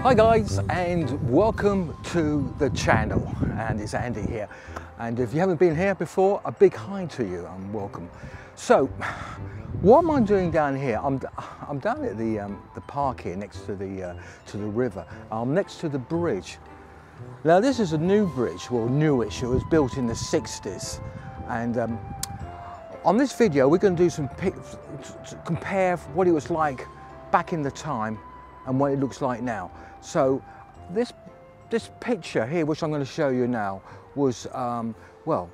Hi guys, and welcome to the channel, and it's Andy here. And if you haven't been here before, a big hi to you and welcome. So what am I doing down here? I'm down at the park here next to the river. I'm next to the bridge. Now this is a new bridge, well newish. It was built in the 60s, and on this video we're going to do some compare what it was like back in the time and what it looks like now. So this picture here, which I'm going to show you now, was well,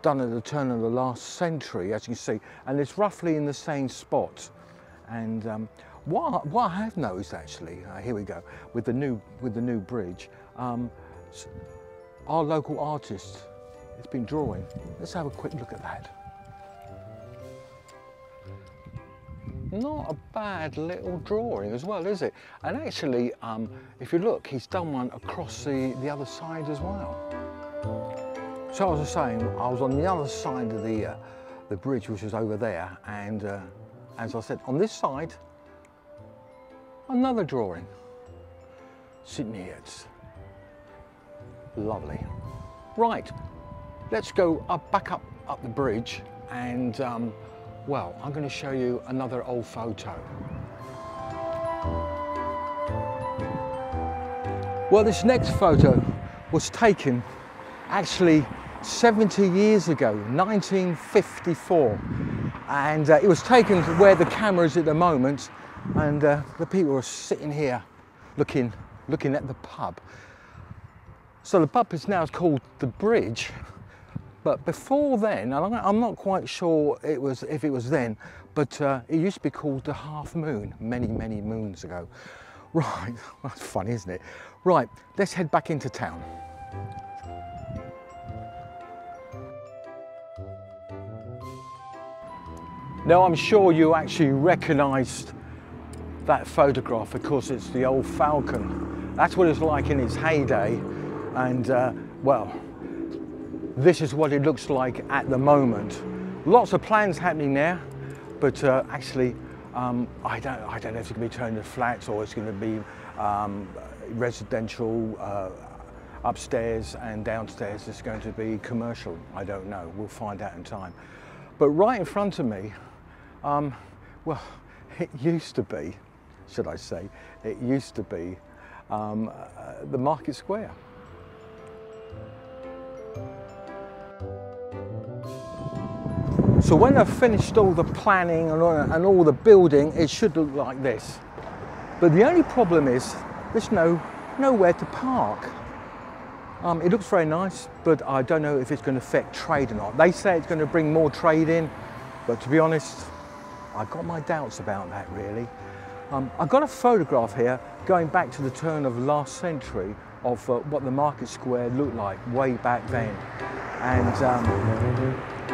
done at the turn of the last century, as you can see, and it's roughly in the same spot. And what I have noticed actually, here we go, with the new bridge, our local artist has been drawing. Let's have a quick look at that. Not a bad little drawing as well, is it? And actually, if you look, he's done one across the other side as well. So as I was saying, I was on the other side of the bridge, which was over there, and as I said, on this side, another drawing. Neots. Lovely. Right, let's go back up the bridge, and well, I'm going to show you another old photo. Well, this next photo was taken actually 70 years ago, 1954. And it was taken where the camera is at the moment, and the people are sitting here looking at the pub. So the pub is now called The Bridge. But before then, and I'm not quite sure if it was then, but it used to be called the Half Moon many moons ago. Right, that's funny, isn't it? Right, let's head back into town. Now I'm sure you actually recognised that photograph because it's the old Falcon. That's what it's like in its heyday, and well, this is what it looks like at the moment. Lots of plans happening there, but actually, I don't know if it's going to be turned into flats or it's going to be residential upstairs, and downstairs it's going to be commercial. I don't know. We'll find out in time. But right in front of me, well, it used to be, should I say, it used to be the Market Square. So when I've finished all the planning and all the building, it should look like this. But the only problem is there's nowhere to park. It looks very nice, but I don't know if it's going to affect trade or not. They say it's going to bring more trade in, but to be honest, I've got my doubts about that really. I've got a photograph here going back to the turn of last century of what the Market Square looked like way back then. And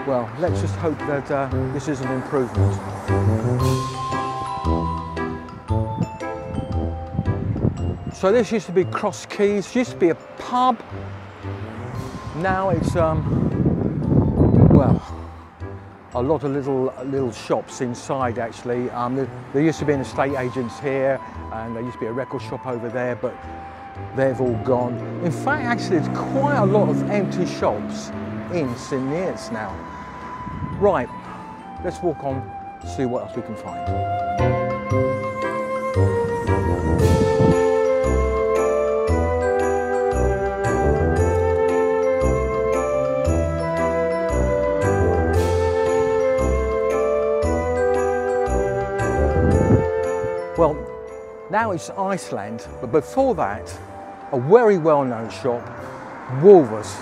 well, let's just hope that this is an improvement. So this used to be Cross Keys, used to be a pub. Now it's, well, a lot of little shops inside actually. There used to be an estate agents here, and there used to be a record shop over there, but they've all gone. In fact, actually, there's quite a lot of empty shops in Neots now. Right, let's walk on, see what else we can find. Well, now it's Iceland, but before that, a very well-known shop, Wolvers.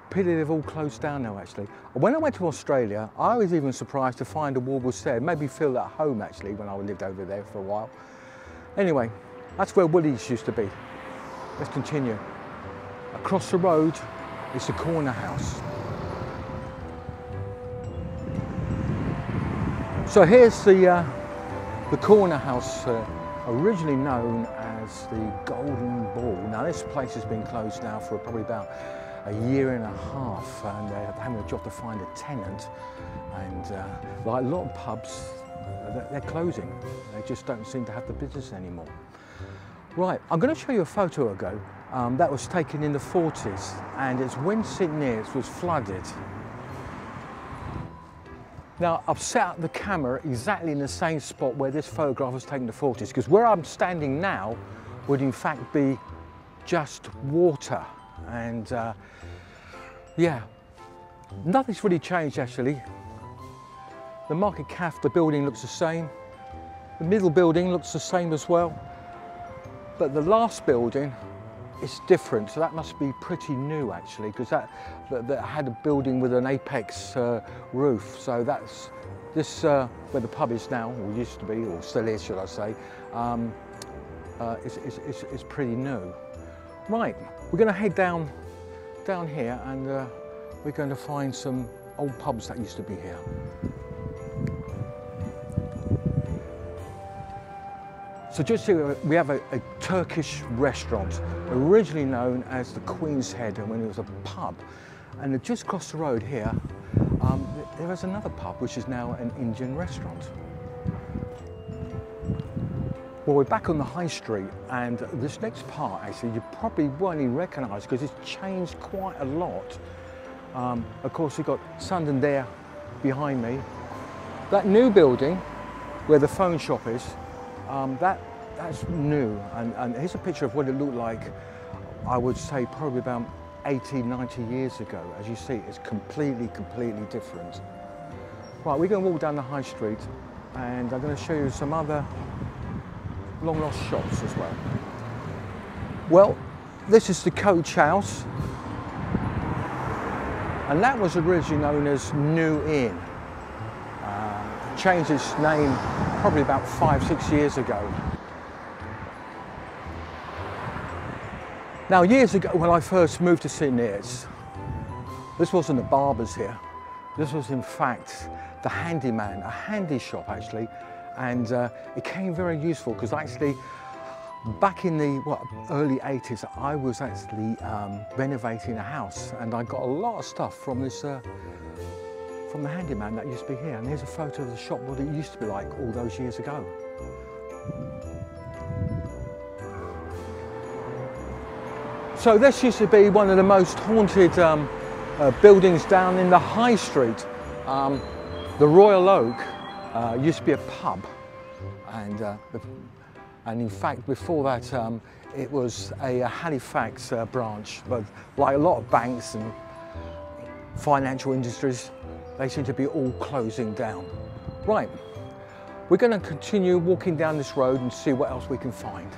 Pity they've all closed down now actually. When I went to Australia, I was even surprised to find a Wolvers there. It made me feel at home actually when I lived over there for a while. Anyway, that's where Woolies used to be. Let's continue. Across the road is the corner house. So here's the corner house, originally known as the Golden Ball. Now this place has been closed now for probably about a year and a half, and they're having a job to find a tenant, and like a lot of pubs, they're closing. They just don't seem to have the business anymore. Right, I'm going to show you a photo ago that was taken in the 40s, and it's when St Neots was flooded. Now, I've set up the camera exactly in the same spot where this photograph was taken in the 40s, because where I'm standing now would in fact be just water. And yeah, nothing's really changed actually. The market cafe, the building looks the same. The middle building looks the same as well. But the last building is different, so that must be pretty new actually, because that had a building with an apex roof. So that's this where the pub is now, or used to be, or still is, should I say, is pretty new. Right, we're going to head down here, and we're going to find some old pubs that used to be here. So just here we have a Turkish restaurant, originally known as the Queen's Head, and when it was a pub. And just across the road here, there is another pub, which is now an Indian restaurant. Well, we're back on the high street, and this next part, actually, you probably won't even recognise because it's changed quite a lot. Of course, we've got Santander behind me. That new building, where the phone shop is, that's new, and here's a picture of what it looked like, I would say probably about 80, 90 years ago. As you see, it's completely different. Right, we're going to walk down the high street, and I'm going to show you some other long lost shops as well. Well, this is the Coach House, and that was originally known as New Inn. Changed its name probably about 5-6 years ago. Now, years ago when I first moved to St Neots, this wasn't a barber's here. This was in fact the handyman, a handy shop actually, and it came very useful because actually back in the early 80s I was actually renovating a house, and I got a lot of stuff from this from the handyman that used to be here. And here's a photo of the shop, what it used to be like all those years ago. So this used to be one of the most haunted buildings down in the high street. The Royal Oak used to be a pub, and in fact before that it was a Halifax branch, but like a lot of banks and financial industries, they seem to be all closing down. Right, we're going to continue walking down this road and see what else we can find.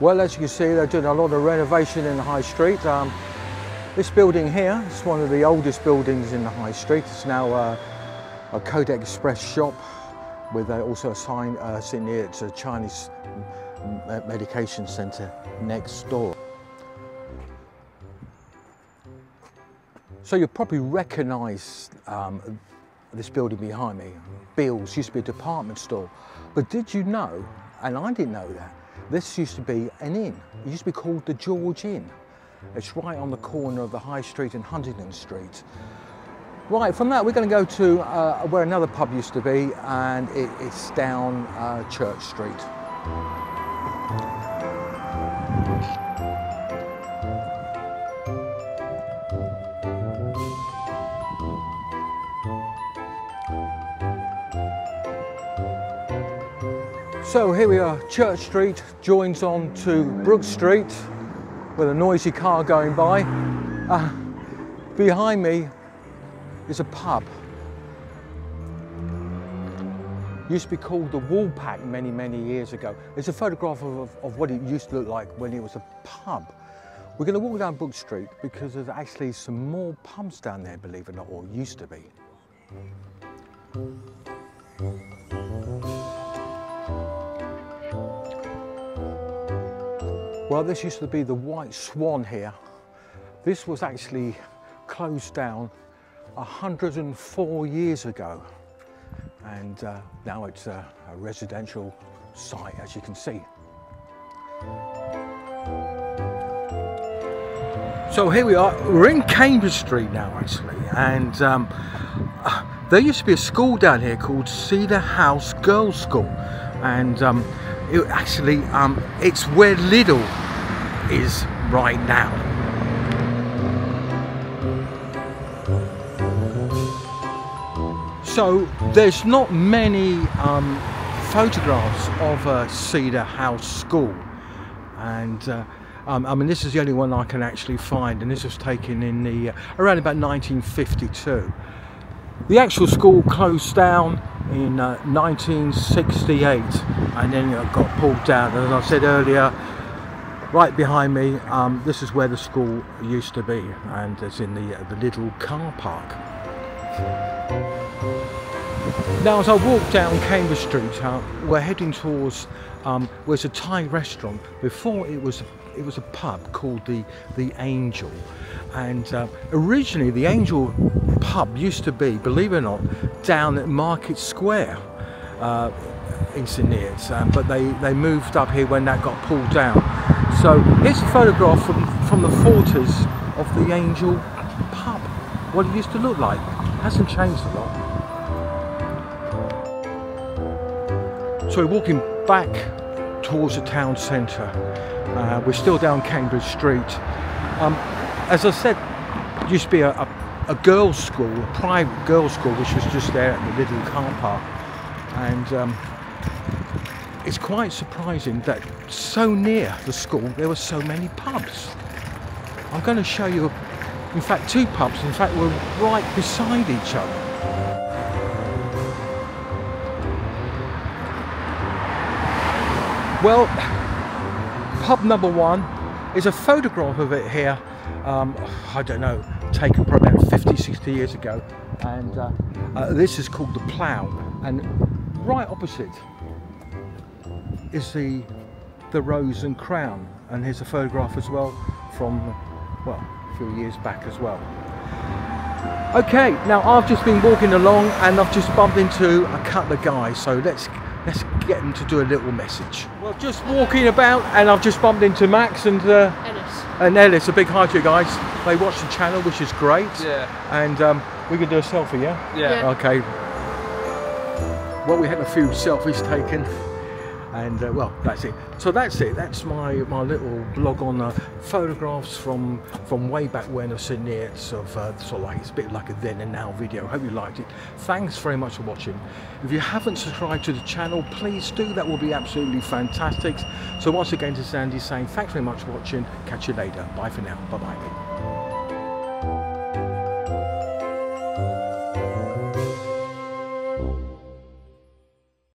Well, as you can see, they're doing a lot of renovation in the high street. This building here is one of the oldest buildings in the high street. It's now a Kodak Express shop with also a sign St Neots, a Chinese medication centre next door. So you'll probably recognise this building behind me. Beale's used to be a department store. But did you know, and I didn't know that, this used to be an inn. It used to be called the George Inn. It's right on the corner of the High Street and Huntingdon Street. Right, from that we're going to go to where another pub used to be, and it's down Church Street. So here we are, Church Street joins on to Brook Street with a noisy car going by. Behind me is a pub. Used to be called the Woolpack many years ago. It's a photograph of what it used to look like when it was a pub. We're going to walk down Brook Street because there's actually some more pubs down there, believe it or not, or used to be. Well, this used to be the White Swan here. This was actually closed down 104 years ago. And now it's a residential site, as you can see. So here we are, we're in Cambridge Street now actually, and there used to be a school down here called Cedar House Girls' School, and it actually it's where Lidl is right now. So there's not many photographs of Cedar House School, and I mean, this is the only one I can actually find, and this was taken in the around about 1952. The actual school closed down in 1968, and then it got pulled down. As I said earlier, right behind me, this is where the school used to be, and it's in the little car park. Now, as I walk down Cambridge Street, we're heading towards where's a Thai restaurant. Before it was a pub called the Angel, and originally the Angel pub used to be, believe it or not, down at Market Square in St Neots, but they moved up here when that got pulled down. So here's a photograph from the 40s of the Angel pub, what it used to look like. It hasn't changed a lot. So we're walking back towards the town centre. We're still down Cambridge Street. As I said, it used to be a girls' school, a private girls' school, which was just there at the little car park. And it's quite surprising that so near the school there were so many pubs. I'm going to show you, in fact, two pubs. In fact, were right beside each other. Well, pub number one is a photograph of it here, I don't know, taken probably about 50, 60 years ago, and this is called the Plough, and right opposite is the Rose and Crown, and here's a photograph as well from, well, a few years back as well. Okay, now I've just been walking along and I've just bumped into a couple of guys, so let's get them to do a little message. Well, just walking about and I've just bumped into Max and Ellis. A big hi to you guys. They watch the channel, which is great. Yeah. And we can do a selfie, yeah? Yeah. Okay. Well, we had a few selfies taken, and well, that's it. So that's it. That's my little blog on photographs from way back when of St Neots, of sort of like, it's a bit like a then and now video. Hope you liked it. Thanks very much for watching. If you haven't subscribed to the channel, please do. That will be absolutely fantastic. So once again, to Sandy saying thanks very much for watching. Catch you later. Bye for now. Bye bye.